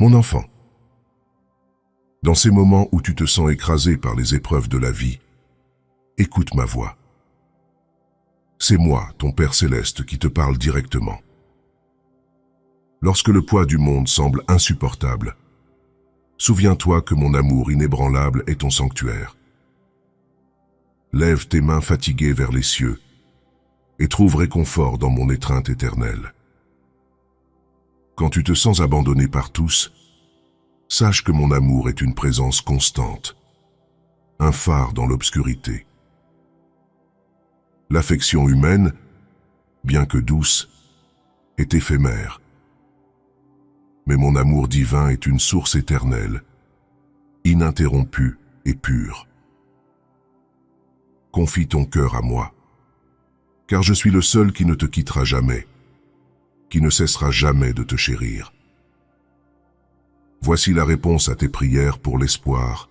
Mon enfant, dans ces moments où tu te sens écrasé par les épreuves de la vie, écoute ma voix. C'est moi, ton Père céleste, qui te parle directement. Lorsque le poids du monde semble insupportable, souviens-toi que mon amour inébranlable est ton sanctuaire. Lève tes mains fatiguées vers les cieux et trouve réconfort dans mon étreinte éternelle. Quand tu te sens abandonné par tous, sache que mon amour est une présence constante, un phare dans l'obscurité. L'affection humaine, bien que douce, est éphémère. Mais mon amour divin est une source éternelle, ininterrompue et pure. Confie ton cœur à moi, car je suis le seul qui ne te quittera jamais, qui ne cessera jamais de te chérir. Voici la réponse à tes prières pour l'espoir,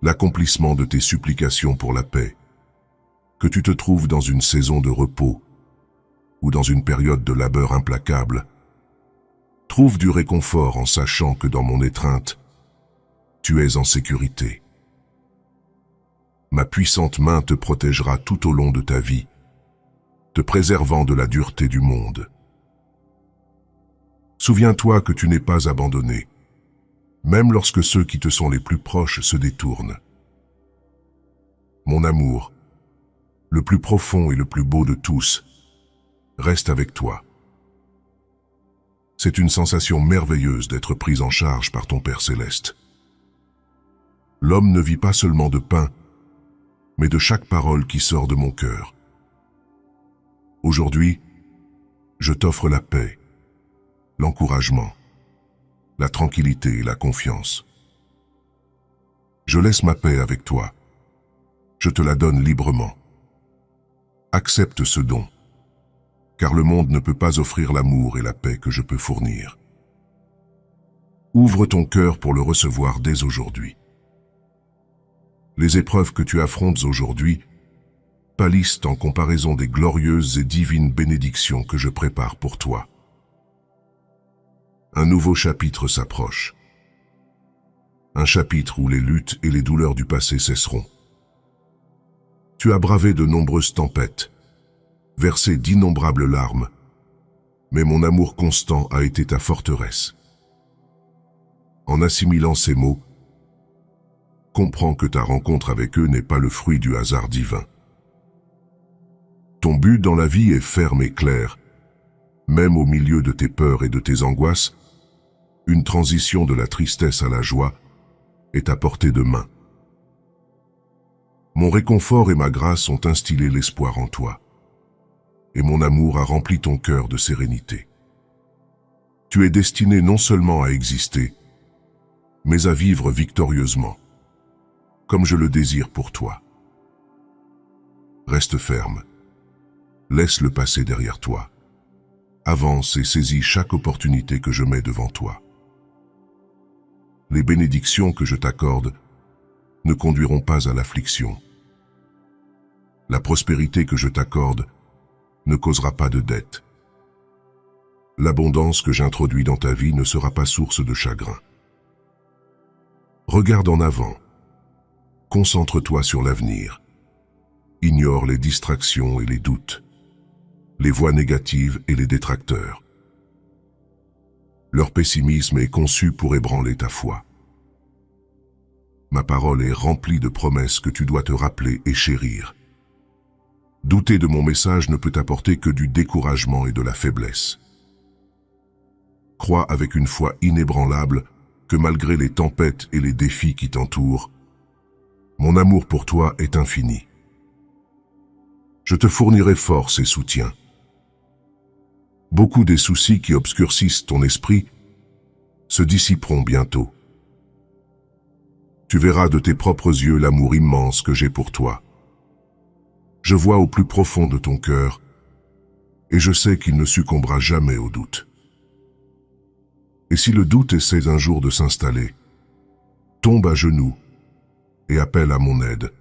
l'accomplissement de tes supplications pour la paix, que tu te trouves dans une saison de repos ou dans une période de labeur implacable. Trouve du réconfort en sachant que dans mon étreinte, tu es en sécurité. Ma puissante main te protégera tout au long de ta vie, te préservant de la dureté du monde. Souviens-toi que tu n'es pas abandonné, même lorsque ceux qui te sont les plus proches se détournent. Mon amour, le plus profond et le plus beau de tous, reste avec toi. C'est une sensation merveilleuse d'être prise en charge par ton Père céleste. L'homme ne vit pas seulement de pain, mais de chaque parole qui sort de mon cœur. Aujourd'hui, je t'offre la paix, l'encouragement, la tranquillité et la confiance. Je laisse ma paix avec toi. Je te la donne librement. Accepte ce don, car le monde ne peut pas offrir l'amour et la paix que je peux fournir. Ouvre ton cœur pour le recevoir dès aujourd'hui. Les épreuves que tu affrontes aujourd'hui pâlissent en comparaison des glorieuses et divines bénédictions que je prépare pour toi. Un nouveau chapitre s'approche. Un chapitre où les luttes et les douleurs du passé cesseront. Tu as bravé de nombreuses tempêtes, versé d'innombrables larmes, mais mon amour constant a été ta forteresse. En assimilant ces mots, comprends que ta rencontre avec eux n'est pas le fruit du hasard divin. Ton but dans la vie est ferme et clair. Même au milieu de tes peurs et de tes angoisses, une transition de la tristesse à la joie est à portée de main. Mon réconfort et ma grâce ont instillé l'espoir en toi, et mon amour a rempli ton cœur de sérénité. Tu es destiné non seulement à exister, mais à vivre victorieusement, comme je le désire pour toi. Reste ferme, laisse le passé derrière toi, avance et saisis chaque opportunité que je mets devant toi. Les bénédictions que je t'accorde ne conduiront pas à l'affliction. La prospérité que je t'accorde ne causera pas de dette. L'abondance que j'introduis dans ta vie ne sera pas source de chagrin. Regarde en avant. Concentre-toi sur l'avenir. Ignore les distractions et les doutes, les voix négatives et les détracteurs. Leur pessimisme est conçu pour ébranler ta foi. Ma parole est remplie de promesses que tu dois te rappeler et chérir. Douter de mon message ne peut apporter que du découragement et de la faiblesse. Crois avec une foi inébranlable que malgré les tempêtes et les défis qui t'entourent, mon amour pour toi est infini. Je te fournirai force et soutien. Beaucoup des soucis qui obscurcissent ton esprit se dissiperont bientôt. Tu verras de tes propres yeux l'amour immense que j'ai pour toi. Je vois au plus profond de ton cœur, et je sais qu'il ne succombera jamais au doute. Et si le doute essaie un jour de s'installer, tombe à genoux et appelle à mon aide.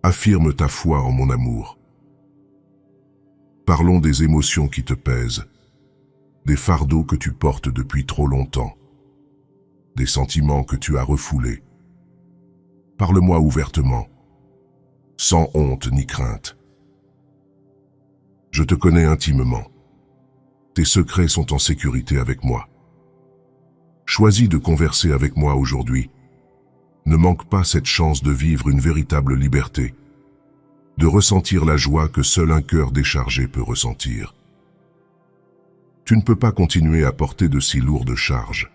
Affirme ta foi en mon amour. Parlons des émotions qui te pèsent, des fardeaux que tu portes depuis trop longtemps. des sentiments que tu as refoulés. Parle-moi ouvertement, sans honte ni crainte. Je te connais intimement. Tes secrets sont en sécurité avec moi. Choisis de converser avec moi aujourd'hui. Ne manque pas cette chance de vivre une véritable liberté, de ressentir la joie que seul un cœur déchargé peut ressentir. Tu ne peux pas continuer à porter de si lourdes charges.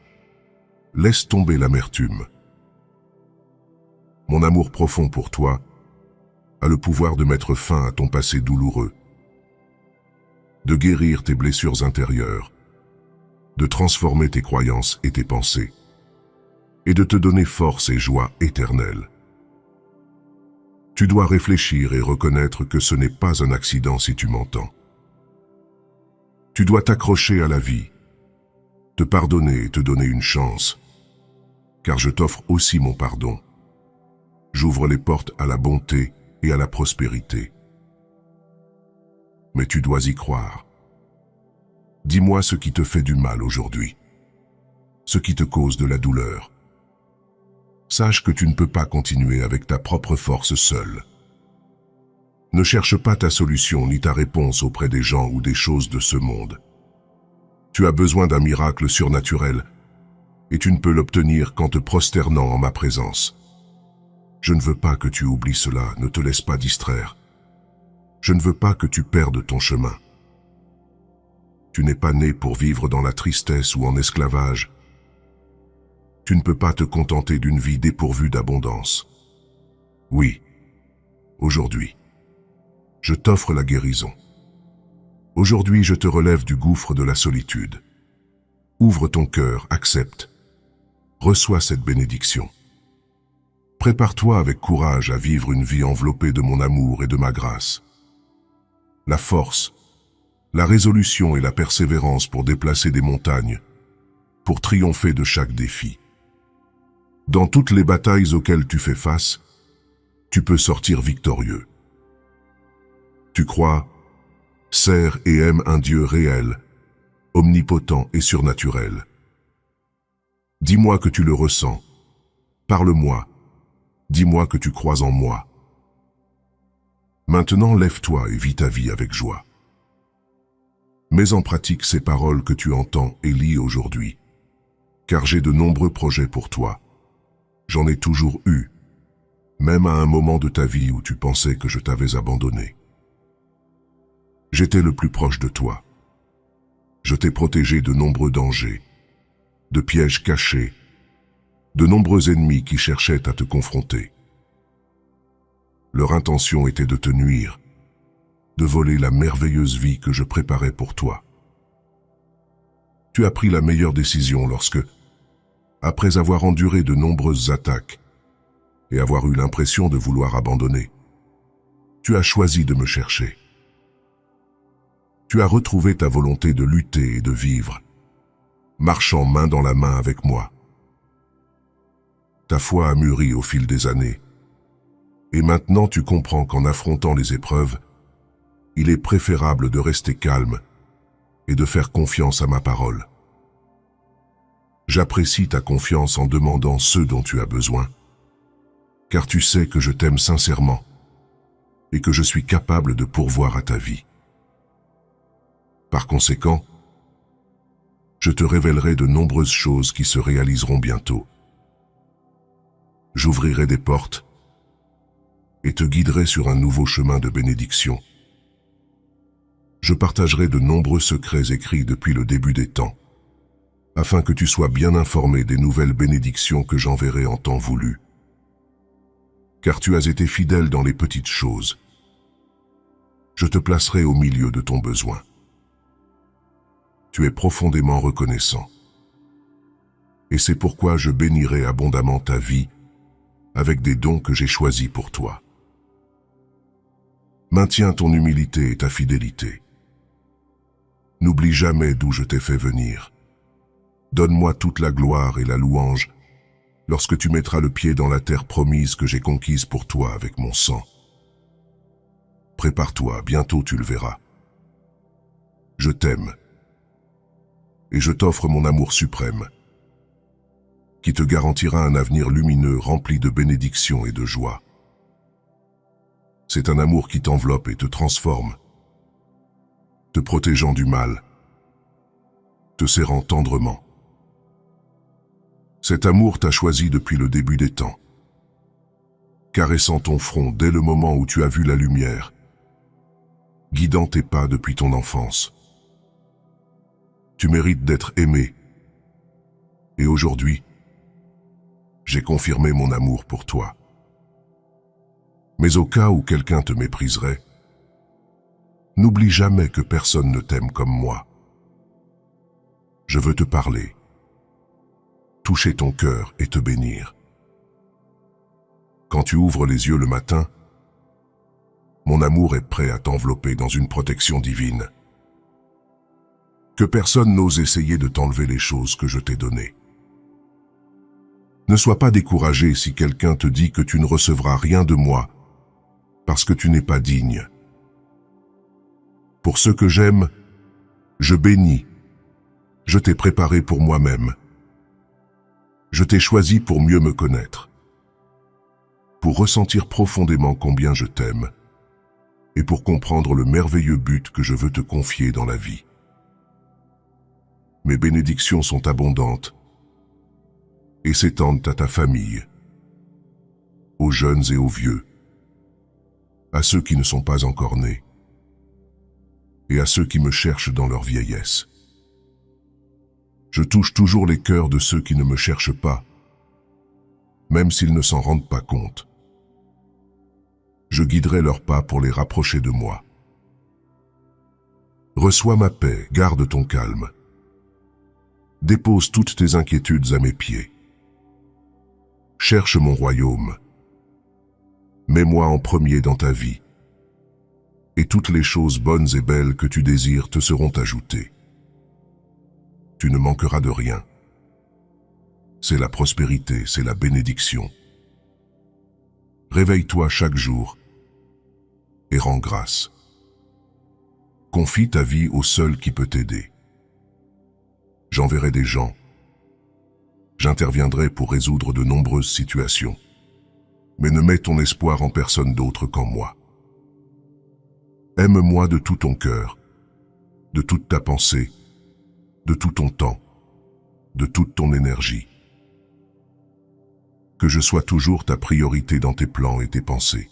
Laisse tomber l'amertume. Mon amour profond pour toi a le pouvoir de mettre fin à ton passé douloureux, de guérir tes blessures intérieures, de transformer tes croyances et tes pensées, et de te donner force et joie éternelle. Tu dois réfléchir et reconnaître que ce n'est pas un accident si tu m'entends. Tu dois t'accrocher à la vie, te pardonner et te donner une chance, car je t'offre aussi mon pardon. J'ouvre les portes à la bonté et à la prospérité. Mais tu dois y croire. Dis-moi ce qui te fait du mal aujourd'hui, ce qui te cause de la douleur. Sache que tu ne peux pas continuer avec ta propre force seule. Ne cherche pas ta solution ni ta réponse auprès des gens ou des choses de ce monde. Tu as besoin d'un miracle surnaturel et tu ne peux l'obtenir qu'en te prosternant en ma présence. Je ne veux pas que tu oublies cela, ne te laisse pas distraire. Je ne veux pas que tu perdes ton chemin. Tu n'es pas né pour vivre dans la tristesse ou en esclavage. Tu ne peux pas te contenter d'une vie dépourvue d'abondance. Oui, aujourd'hui, je t'offre la guérison. Aujourd'hui, je te relève du gouffre de la solitude. Ouvre ton cœur, accepte. Reçois cette bénédiction. Prépare-toi avec courage à vivre une vie enveloppée de mon amour et de ma grâce. La force, la résolution et la persévérance pour déplacer des montagnes, pour triompher de chaque défi. Dans toutes les batailles auxquelles tu fais face, tu peux sortir victorieux. Tu crois, sers et aimes un Dieu réel, omnipotent et surnaturel. Dis-moi que tu le ressens. Parle-moi. Dis-moi que tu crois en moi. Maintenant, lève-toi et vis ta vie avec joie. Mets en pratique ces paroles que tu entends et lis aujourd'hui, car j'ai de nombreux projets pour toi. J'en ai toujours eu, même à un moment de ta vie où tu pensais que je t'avais abandonné. J'étais le plus proche de toi. Je t'ai protégé de nombreux dangers, de pièges cachés, de nombreux ennemis qui cherchaient à te confronter. Leur intention était de te nuire, de voler la merveilleuse vie que je préparais pour toi. Tu as pris la meilleure décision lorsque, après avoir enduré de nombreuses attaques et avoir eu l'impression de vouloir abandonner, tu as choisi de me chercher. Tu as retrouvé ta volonté de lutter et de vivre, marchant main dans la main avec moi. Ta foi a mûri au fil des années, et maintenant tu comprends qu'en affrontant les épreuves, il est préférable de rester calme et de faire confiance à ma parole. J'apprécie ta confiance en demandant ce dont tu as besoin, car tu sais que je t'aime sincèrement et que je suis capable de pourvoir à ta vie. Par conséquent, je te révélerai de nombreuses choses qui se réaliseront bientôt. J'ouvrirai des portes et te guiderai sur un nouveau chemin de bénédiction. Je partagerai de nombreux secrets écrits depuis le début des temps, afin que tu sois bien informé des nouvelles bénédictions que j'enverrai en temps voulu. Car tu as été fidèle dans les petites choses. Je te placerai au milieu de ton besoin. Tu es profondément reconnaissant. Et c'est pourquoi je bénirai abondamment ta vie avec des dons que j'ai choisis pour toi. Maintiens ton humilité et ta fidélité. N'oublie jamais d'où je t'ai fait venir. Donne-moi toute la gloire et la louange lorsque tu mettras le pied dans la terre promise que j'ai conquise pour toi avec mon sang. Prépare-toi, bientôt tu le verras. Je t'aime et je t'offre mon amour suprême. qui te garantira un avenir lumineux rempli de bénédictions et de joie. C'est un amour qui t'enveloppe et te transforme, te protégeant du mal, te serrant tendrement. Cet amour t'a choisi depuis le début des temps, caressant ton front dès le moment où tu as vu la lumière, guidant tes pas depuis ton enfance. Tu mérites d'être aimé, et aujourd'hui, j'ai confirmé mon amour pour toi. Mais au cas où quelqu'un te mépriserait, n'oublie jamais que personne ne t'aime comme moi. Je veux te parler, toucher ton cœur et te bénir. Quand tu ouvres les yeux le matin, mon amour est prêt à t'envelopper dans une protection divine. Que personne n'ose essayer de t'enlever les choses que je t'ai données. Ne sois pas découragé si quelqu'un te dit que tu ne recevras rien de moi, parce que tu n'es pas digne. Pour ceux que j'aime, je bénis. Je t'ai préparé pour moi-même. Je t'ai choisi pour mieux me connaître, pour ressentir profondément combien je t'aime, et pour comprendre le merveilleux but que je veux te confier dans la vie. Mes bénédictions sont abondantes et s'étendent à ta famille, aux jeunes et aux vieux, à ceux qui ne sont pas encore nés, et à ceux qui me cherchent dans leur vieillesse. Je touche toujours les cœurs de ceux qui ne me cherchent pas, même s'ils ne s'en rendent pas compte. Je guiderai leurs pas pour les rapprocher de moi. Reçois ma paix, garde ton calme. Dépose toutes tes inquiétudes à mes pieds. Cherche mon royaume. Mets-moi en premier dans ta vie. Et toutes les choses bonnes et belles que tu désires te seront ajoutées. Tu ne manqueras de rien. C'est la prospérité, c'est la bénédiction. Réveille-toi chaque jour et rends grâce. Confie ta vie au seul qui peut t'aider. J'enverrai des gens. J'interviendrai pour résoudre de nombreuses situations. Mais ne mets ton espoir en personne d'autre qu'en moi. Aime-moi de tout ton cœur, de toute ta pensée, de tout ton temps, de toute ton énergie. Que je sois toujours ta priorité dans tes plans et tes pensées.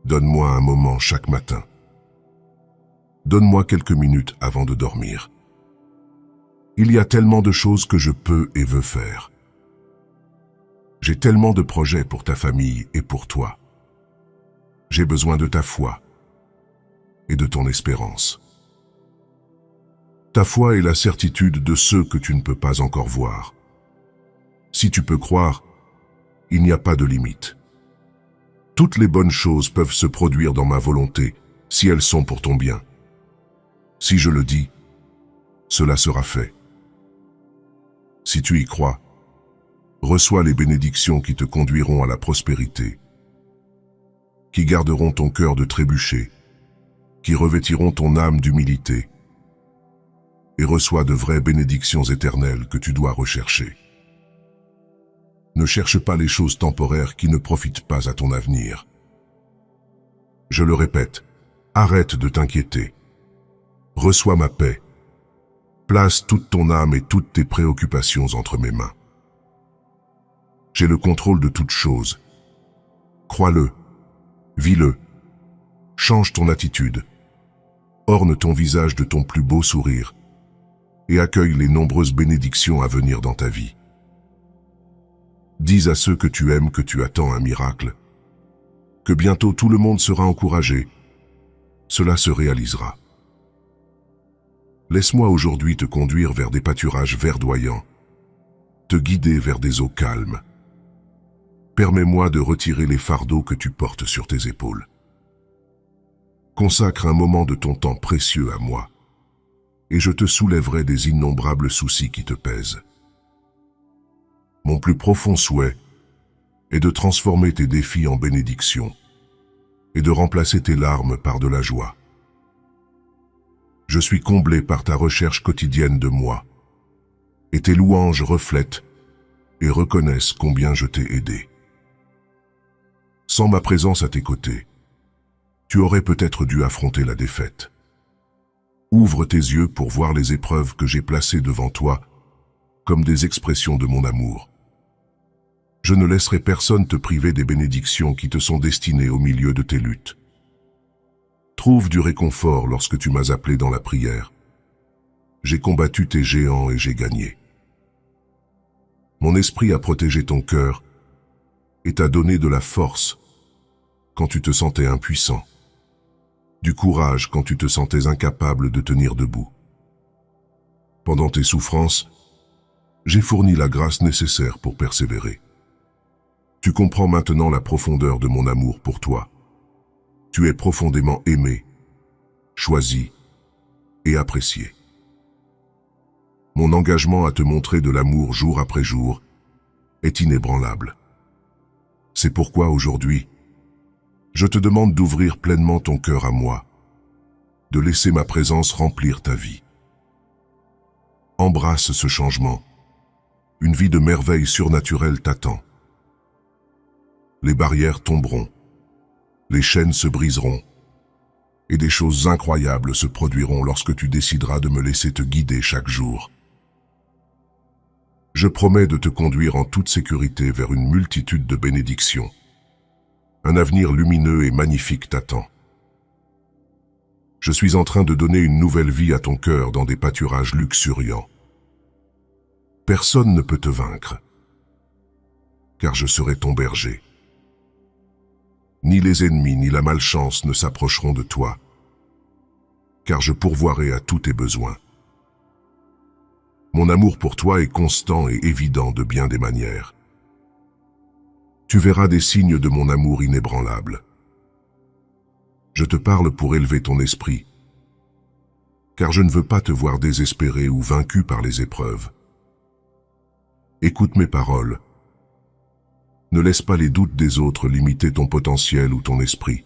Donne-moi un moment chaque matin. Donne-moi quelques minutes avant de dormir. Il y a tellement de choses que je peux et veux faire. J'ai tellement de projets pour ta famille et pour toi. J'ai besoin de ta foi et de ton espérance. Ta foi est la certitude de ceux que tu ne peux pas encore voir. Si tu peux croire, il n'y a pas de limite. Toutes les bonnes choses peuvent se produire dans ma volonté si elles sont pour ton bien. Si je le dis, cela sera fait. Si tu y crois, reçois les bénédictions qui te conduiront à la prospérité, qui garderont ton cœur de trébucher, qui revêtiront ton âme d'humilité, et reçois de vraies bénédictions éternelles que tu dois rechercher. Ne cherche pas les choses temporaires qui ne profitent pas à ton avenir. Je le répète, arrête de t'inquiéter. Reçois ma paix. Place toute ton âme et toutes tes préoccupations entre mes mains. J'ai le contrôle de toutes choses. Crois-le, vis-le, change ton attitude, orne ton visage de ton plus beau sourire et accueille les nombreuses bénédictions à venir dans ta vie. Dis à ceux que tu aimes que tu attends un miracle, que bientôt tout le monde sera encouragé. Cela se réalisera. Laisse-moi aujourd'hui te conduire vers des pâturages verdoyants, te guider vers des eaux calmes. Permets-moi de retirer les fardeaux que tu portes sur tes épaules. Consacre un moment de ton temps précieux à moi, et je te soulèverai des innombrables soucis qui te pèsent. Mon plus profond souhait est de transformer tes défis en bénédictions et de remplacer tes larmes par de la joie. Je suis comblé par ta recherche quotidienne de moi, et tes louanges reflètent et reconnaissent combien je t'ai aidé. Sans ma présence à tes côtés, tu aurais peut-être dû affronter la défaite. Ouvre tes yeux pour voir les épreuves que j'ai placées devant toi comme des expressions de mon amour. Je ne laisserai personne te priver des bénédictions qui te sont destinées au milieu de tes luttes. Trouve du réconfort lorsque tu m'as appelé dans la prière. J'ai combattu tes géants et j'ai gagné. Mon esprit a protégé ton cœur et t'a donné de la force quand tu te sentais impuissant, du courage quand tu te sentais incapable de tenir debout. Pendant tes souffrances, j'ai fourni la grâce nécessaire pour persévérer. Tu comprends maintenant la profondeur de mon amour pour toi. Tu es profondément aimé, choisi et apprécié. Mon engagement à te montrer de l'amour jour après jour est inébranlable. C'est pourquoi aujourd'hui, je te demande d'ouvrir pleinement ton cœur à moi, de laisser ma présence remplir ta vie. Embrasse ce changement. Une vie de merveilles surnaturelles t'attend. Les barrières tomberont, les chaînes se briseront, et des choses incroyables se produiront lorsque tu décideras de me laisser te guider chaque jour. Je promets de te conduire en toute sécurité vers une multitude de bénédictions. Un avenir lumineux et magnifique t'attend. Je suis en train de donner une nouvelle vie à ton cœur dans des pâturages luxuriants. Personne ne peut te vaincre, car je serai ton berger. Ni les ennemis ni la malchance ne s'approcheront de toi, car je pourvoirai à tous tes besoins. Mon amour pour toi est constant et évident de bien des manières. Tu verras des signes de mon amour inébranlable. Je te parle pour élever ton esprit, car je ne veux pas te voir désespéré ou vaincu par les épreuves. Écoute mes paroles. Ne laisse pas les doutes des autres limiter ton potentiel ou ton esprit.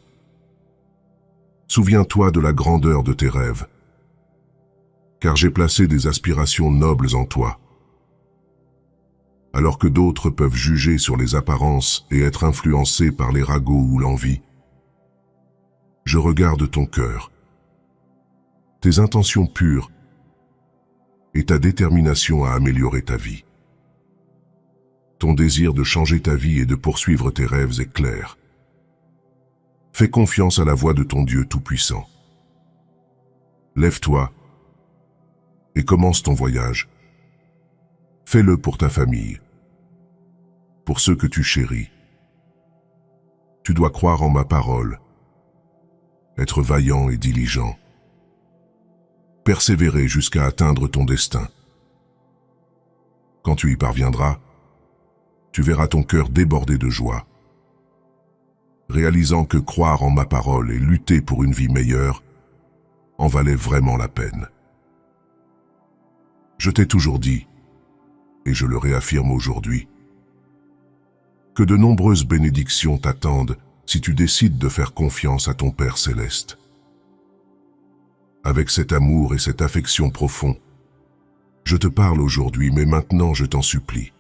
Souviens-toi de la grandeur de tes rêves, car j'ai placé des aspirations nobles en toi. Alors que d'autres peuvent juger sur les apparences et être influencés par les ragots ou l'envie, je regarde ton cœur, tes intentions pures et ta détermination à améliorer ta vie. Ton désir de changer ta vie et de poursuivre tes rêves est clair. Fais confiance à la voix de ton Dieu Tout-Puissant. Lève-toi et commence ton voyage. Fais-le pour ta famille, pour ceux que tu chéris. Tu dois croire en ma parole, être vaillant et diligent, persévérer jusqu'à atteindre ton destin. Quand tu y parviendras, tu verras ton cœur déborder de joie, réalisant que croire en ma parole et lutter pour une vie meilleure en valait vraiment la peine. Je t'ai toujours dit, et je le réaffirme aujourd'hui, que de nombreuses bénédictions t'attendent si tu décides de faire confiance à ton Père céleste. Avec cet amour et cette affection profond, je te parle aujourd'hui, mais maintenant je t'en supplie.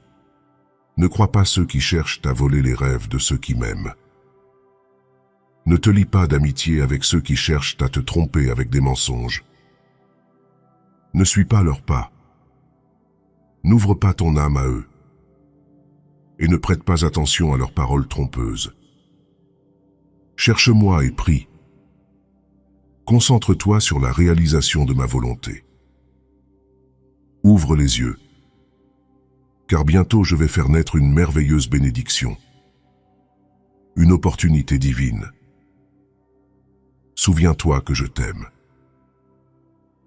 Ne crois pas ceux qui cherchent à voler les rêves de ceux qui m'aiment. Ne te lie pas d'amitié avec ceux qui cherchent à te tromper avec des mensonges. Ne suis pas leurs pas. N'ouvre pas ton âme à eux. Et ne prête pas attention à leurs paroles trompeuses. Cherche-moi et prie. Concentre-toi sur la réalisation de ma volonté. Ouvre les yeux, car bientôt je vais faire naître une merveilleuse bénédiction, une opportunité divine. Souviens-toi que je t'aime.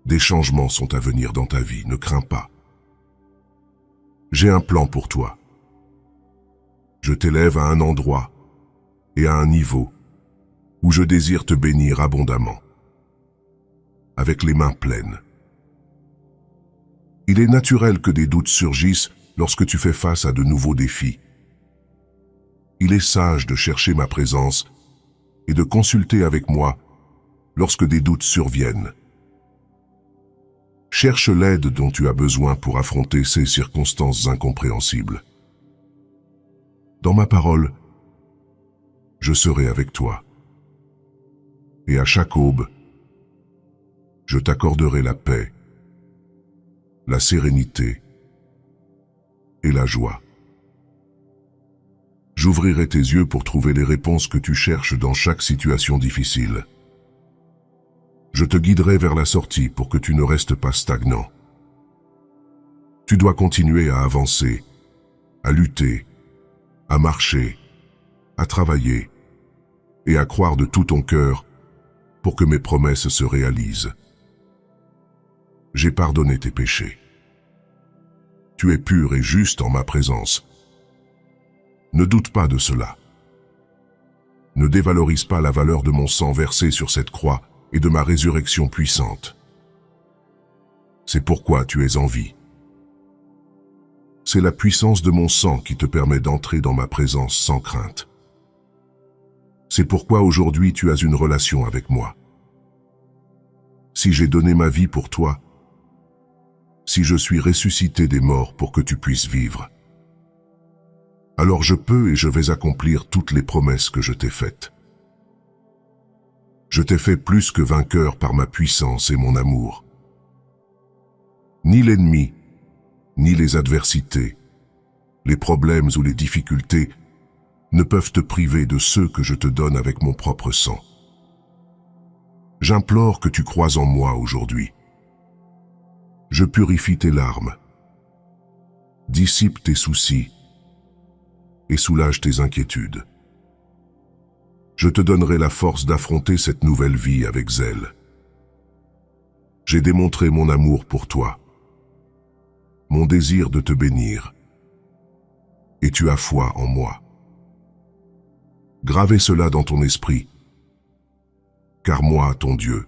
Des changements sont à venir dans ta vie, ne crains pas. J'ai un plan pour toi. Je t'élève à un endroit et à un niveau où je désire te bénir abondamment, avec les mains pleines. Il est naturel que des doutes surgissent lorsque tu fais face à de nouveaux défis. Il est sage de chercher ma présence et de consulter avec moi lorsque des doutes surviennent. Cherche l'aide dont tu as besoin pour affronter ces circonstances incompréhensibles. Dans ma parole, je serai avec toi. Et à chaque aube, je t'accorderai la paix, la sérénité et la joie. J'ouvrirai tes yeux pour trouver les réponses que tu cherches dans chaque situation difficile. Je te guiderai vers la sortie pour que tu ne restes pas stagnant. Tu dois continuer à avancer, à lutter, à marcher, à travailler et à croire de tout ton cœur pour que mes promesses se réalisent. J'ai pardonné tes péchés. Tu es pur et juste en ma présence. Ne doute pas de cela. Ne dévalorise pas la valeur de mon sang versé sur cette croix et de ma résurrection puissante. C'est pourquoi tu es en vie. C'est la puissance de mon sang qui te permet d'entrer dans ma présence sans crainte. C'est pourquoi aujourd'hui tu as une relation avec moi. Si j'ai donné ma vie pour toi, si je suis ressuscité des morts pour que tu puisses vivre, alors je peux et je vais accomplir toutes les promesses que je t'ai faites. Je t'ai fait plus que vainqueur par ma puissance et mon amour. Ni l'ennemi, ni les adversités, les problèmes ou les difficultés ne peuvent te priver de ceux que je te donne avec mon propre sang. J'implore que tu croies en moi aujourd'hui. Je purifie tes larmes, dissipe tes soucis et soulage tes inquiétudes. Je te donnerai la force d'affronter cette nouvelle vie avec zèle. J'ai démontré mon amour pour toi, mon désir de te bénir, et tu as foi en moi. Gravez cela dans ton esprit, car moi, ton Dieu,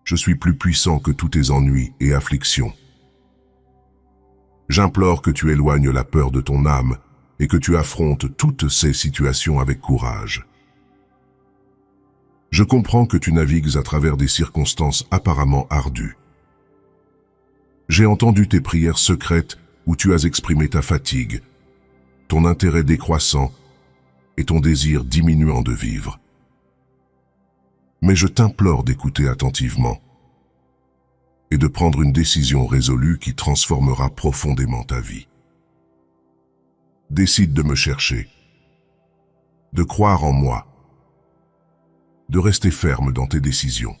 je suis plus puissant que tous tes ennuis et afflictions. J'implore que tu éloignes la peur de ton âme et que tu affrontes toutes ces situations avec courage. Je comprends que tu navigues à travers des circonstances apparemment ardues. J'ai entendu tes prières secrètes où tu as exprimé ta fatigue, ton intérêt décroissant et ton désir diminuant de vivre. Mais je t'implore d'écouter attentivement et de prendre une décision résolue qui transformera profondément ta vie. Décide de me chercher, de croire en moi, de rester ferme dans tes décisions.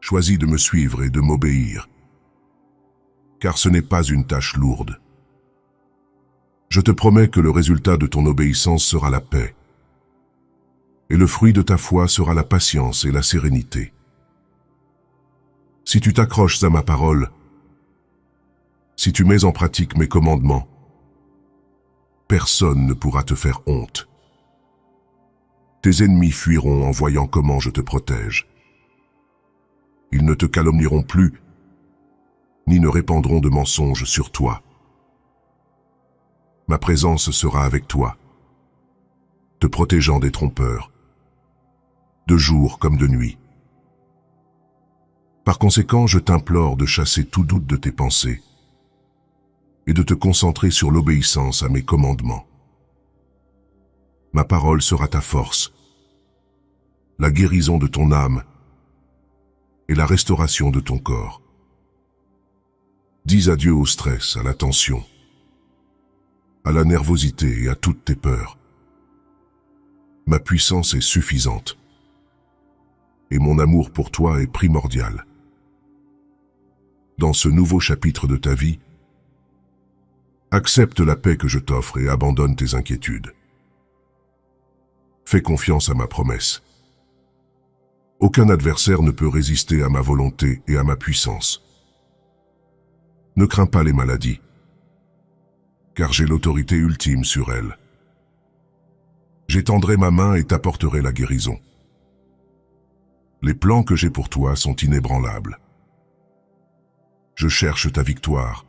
Choisis de me suivre et de m'obéir, car ce n'est pas une tâche lourde. Je te promets que le résultat de ton obéissance sera la paix, et le fruit de ta foi sera la patience et la sérénité. Si tu t'accroches à ma parole, si tu mets en pratique mes commandements, personne ne pourra te faire honte. Tes ennemis fuiront en voyant comment je te protège. Ils ne te calomnieront plus, ni ne répandront de mensonges sur toi. Ma présence sera avec toi, te protégeant des trompeurs, de jour comme de nuit. Par conséquent, je t'implore de chasser tout doute de tes pensées et de te concentrer sur l'obéissance à mes commandements. Ma parole sera ta force, la guérison de ton âme et la restauration de ton corps. Dis adieu au stress, à la tension, à la nervosité et à toutes tes peurs. Ma puissance est suffisante et mon amour pour toi est primordial. Dans ce nouveau chapitre de ta vie, accepte la paix que je t'offre et abandonne tes inquiétudes. Fais confiance à ma promesse. Aucun adversaire ne peut résister à ma volonté et à ma puissance. Ne crains pas les maladies, car j'ai l'autorité ultime sur elles. J'étendrai ma main et t'apporterai la guérison. Les plans que j'ai pour toi sont inébranlables. Je cherche ta victoire,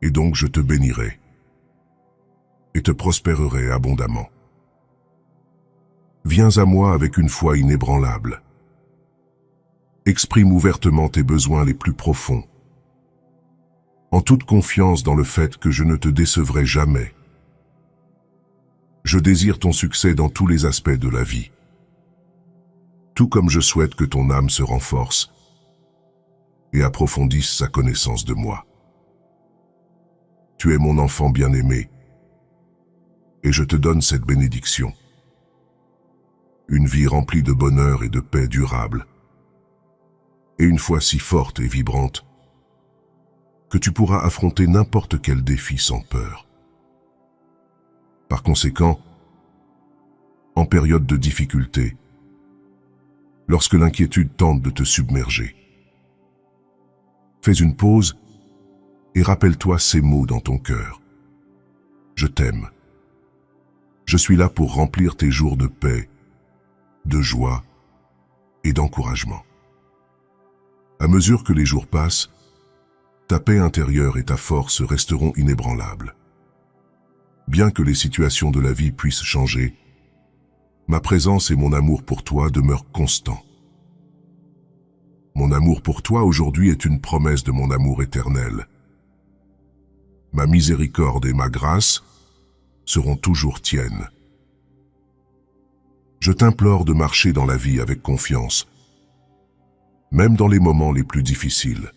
et donc je te bénirai et te prospérerai abondamment. Viens à moi avec une foi inébranlable Exprime ouvertement tes besoins les plus profonds, en toute confiance dans le fait que je ne te décevrai jamais. Je désire ton succès dans tous les aspects de la vie, tout comme je souhaite que ton âme se renforce et approfondisse sa connaissance de moi. Tu es mon enfant bien-aimé, et je te donne cette bénédiction. Une vie remplie de bonheur et de paix durable, et une foi si forte et vibrante que tu pourras affronter n'importe quel défi sans peur. Par conséquent, en période de difficulté, lorsque l'inquiétude tente de te submerger, fais une pause et rappelle-toi ces mots dans ton cœur. Je t'aime. Je suis là pour remplir tes jours de paix, de joie et d'encouragement. À mesure que les jours passent, ta paix intérieure et ta force resteront inébranlables. Bien que les situations de la vie puissent changer, ma présence et mon amour pour toi demeurent constants. Mon amour pour toi aujourd'hui est une promesse de mon amour éternel. Ma miséricorde et ma grâce seront toujours tiennes. Je t'implore de marcher dans la vie avec confiance, même dans les moments les plus difficiles.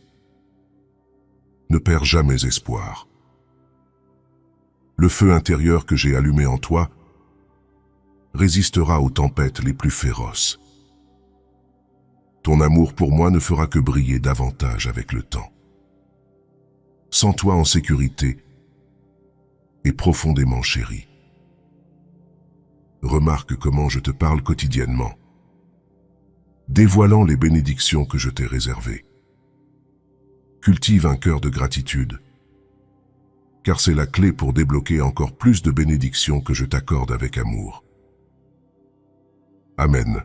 Ne perds jamais espoir. Le feu intérieur que j'ai allumé en toi résistera aux tempêtes les plus féroces. Ton amour pour moi ne fera que briller davantage avec le temps. Sens-toi en sécurité et profondément chéri. Remarque comment je te parle quotidiennement, dévoilant les bénédictions que je t'ai réservées. Cultive un cœur de gratitude, car c'est la clé pour débloquer encore plus de bénédictions que je t'accorde avec amour. Amen.